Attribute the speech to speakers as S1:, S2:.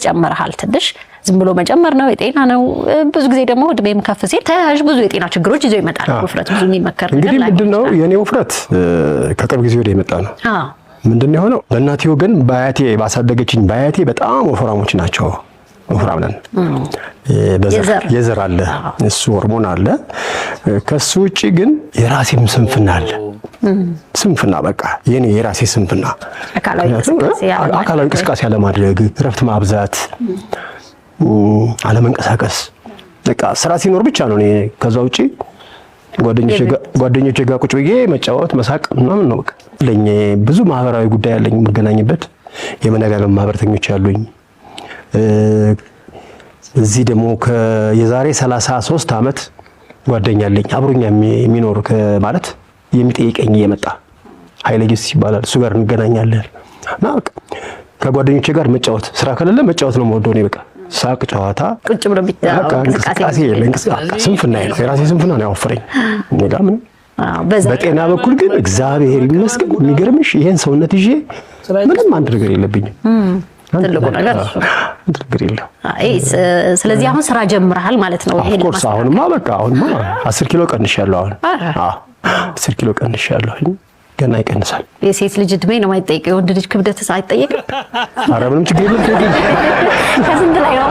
S1: ጨምረሃል ትንሽ ዝም ብሎ መጨመር ነው የጤና ነው ብዙ ጊዜ ደግሞ እድሜም ከፍ ሲል ተያያዥ ብዙ የጤና ችግሮች ይዞ ይመጣል ውፍረት ብዙ የሚመከር ነገር
S2: እንግዲህ ምንድነው የኔ ውፍረት ከቅርብ ጊዜ ወዲህ የመጣ ነው ምንድነው የሆነው ለእናቴ ወገን ባያቴ ባሳደገችኝ ባያቴ በጣም ወፍራሞች ናቸው ወፍራም ነን የዘር አለ እሱ ሆርሞን አለ ከሱ ውጪ ግን የራሴም ስንፍና አለ ስንፍና በቃ የኔ የራሴ ስንፍና አካላዊ እንቅስቃሴ አለማድረግ ረፍት ማብዛት አለመንቀሳቀስ በቃ ስራ ሲኖር ብቻ ነው እኔ ከዛ ውጪ ጓደኞቼ ጋር ቁጭ ብዬ መጫወት መሳቅ ምናምን ነው በቃ ለኛ ብዙ ማህበራዊ ጉዳይ ያለኝ መገናኘበት የመነጋገር ማህበረተኞች ያሉኝ እዚህ ደግሞ የዛሬ 33 አመት ጓደኛ አለኝ አብሮኛ የሚኖር ማለት የሚጠይቀኝ የመጣ ኃይለ ጊዮርጊስ ይባላል እሱ ጋር እንገናኛለን እና ከጓደኞቼ ጋር መጫወት ስራ ከሌለ መጫወት ነው የምወደው እኔ በቃ ሳቅ ጨዋታ
S1: ቁጭ ብሎ
S2: እንቅስቃሴ ስንፍና ነው የራሴ ስንፍና ነው ያወፈረኝ ምን በጤና በኩል ግን እግዚአብሔር ይመስገን የሚገርምሽ ይሄን ሰውነት ይዤ ምንም አንድ ነገር የለብኝም
S1: ትልቁ ነገር
S2: ነገር የለም
S1: ስለዚህ አሁን ስራ ጀምረሃል ማለት ነው
S2: ይሄን ማለት አሁንማ በቃ አሁንማ 10 ኪሎ ቀንሻለሁ አሁን 10 ኪሎ ቀንሻለሁ ገና ይቀንሳል
S1: የሴት ልጅ እድሜ ነው የማይጠይቀው የወንድ ልጅ ክብደት አይጠየቅም
S2: ኧረ ምንም ችግር የለም
S1: ከስንት ላይ ነው